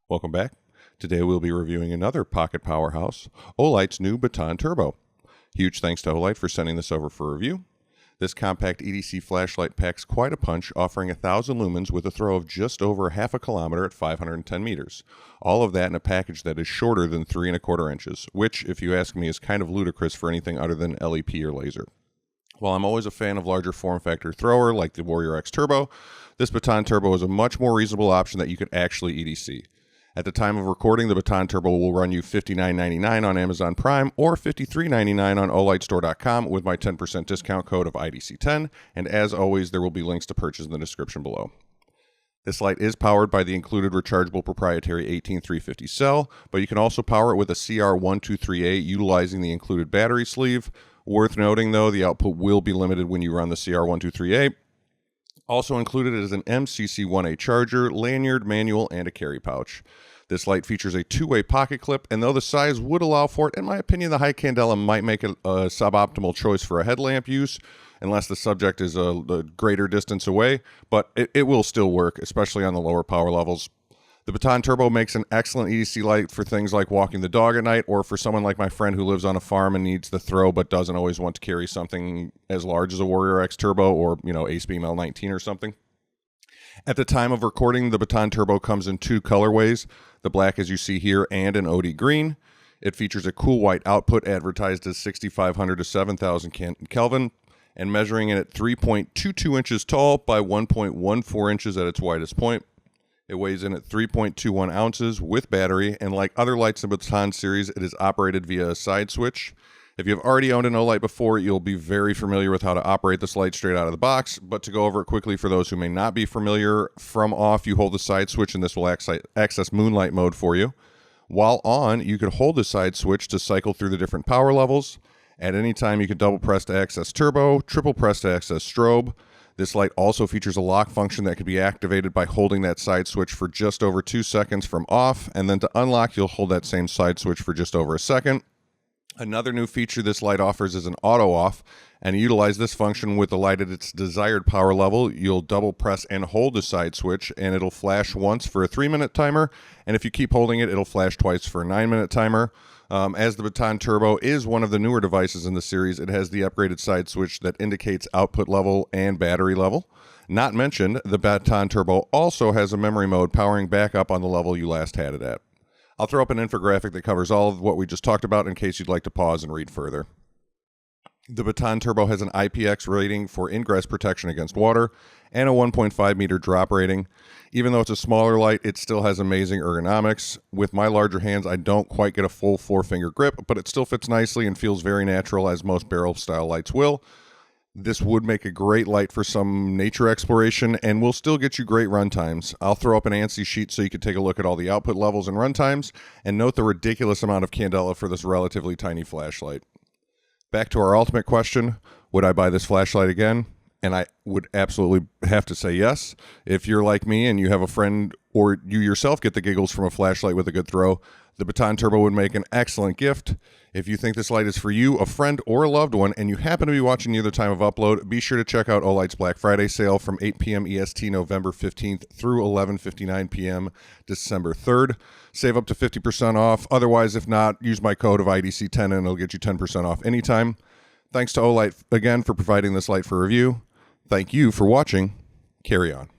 Welcome back. Today we'll be reviewing another pocket powerhouse, OLIGHT's new Baton Turbo. Huge thanks to OLIGHT for sending this over for review. This compact EDC flashlight packs quite a punch, offering 1,000 lumens with a throw of just over half a kilometer at 510 meters. All of that in a package that is shorter than 3¼ inches, which, if you ask me, is kind of ludicrous for anything other than LEP or laser. While I'm always a fan of larger form factor thrower like the Warrior X Turbo, this Baton Turbo is a much more reasonable option that you could actually EDC. At the time of recording, the Baton Turbo will run you $59.99 on Amazon Prime or $53.99 on OLIGHTstore.com with my 10% discount code of IDC10, and as always, there will be links to purchase in the description below. This light is powered by the included rechargeable proprietary 18350 cell, but you can also power it with a CR123A utilizing the included battery sleeve. Worth noting, though, the output will be limited when you run the CR123A. Also included is an MCC1A charger, lanyard, manual, and a carry pouch. This light features a two-way pocket clip, and though the size would allow for it, in my opinion, the high candela might make it a suboptimal choice for a headlamp use, unless the subject is a greater distance away, but it will still work, especially on the lower power levels. The Baton Turbo makes an excellent EDC light for things like walking the dog at night, or for someone like my friend who lives on a farm and needs the throw but doesn't always want to carry something as large as a Warrior X Turbo or, Ace Beam L19 or something. At the time of recording, the Baton Turbo comes in two colorways, the black as you see here and an OD green. It features a cool white output advertised as 6,500 to 7,000 Kelvin and measuring in at 3.22 inches tall by 1.14 inches at its widest point. It weighs in at 3.21 ounces with battery, and like other lights in the Baton series, it is operated via a side switch. If you've already owned an OLIGHT before, you'll be very familiar with how to operate this light straight out of the box, but to go over it quickly for those who may not be familiar, from off you hold the side switch and this will access moonlight mode for you. While on, you could hold the side switch to cycle through the different power levels. At any time, you can double press to access turbo, triple press to access strobe. This light also features a lock function that can be activated by holding that side switch for just over 2 seconds from off, and then to unlock, you'll hold that same side switch for just over a second. Another new feature this light offers is an auto off, and to utilize this function with the light at its desired power level, you'll double press and hold the side switch, and it'll flash once for a 3-minute timer, and if you keep holding it, it'll flash twice for a 9-minute timer. As the Baton Turbo is one of the newer devices in the series, it has the upgraded side switch that indicates output level and battery level. Not mentioned, the Baton Turbo also has a memory mode powering back up on the level you last had it at. I'll throw up an infographic that covers all of what we just talked about in case you'd like to pause and read further. The Baton Turbo has an IPX rating for ingress protection against water and a 1.5 meter drop rating. Even though it's a smaller light, it still has amazing ergonomics. With my larger hands, I don't quite get a full 4-finger grip, but it still fits nicely and feels very natural as most barrel style lights will. This would make a great light for some nature exploration and will still get you great run times. I'll throw up an ANSI sheet so you can take a look at all the output levels and run times and note the ridiculous amount of candela for this relatively tiny flashlight. Back to our ultimate question, would I buy this flashlight again? And I would absolutely have to say yes. If you're like me and you have a friend or you yourself get the giggles from a flashlight with a good throw, the Baton Turbo would make an excellent gift. If you think this light is for you, a friend, or a loved one, and you happen to be watching near the time of upload, be sure to check out OLIGHT's Black Friday sale from 8 p.m. EST November 15th through 11:59 p.m. December 3rd. Save up to 50% off. Otherwise, if not, use my code of IDC10 and it'll get you 10% off anytime. Thanks to OLIGHT again for providing this light for review. Thank you for watching. Carry on.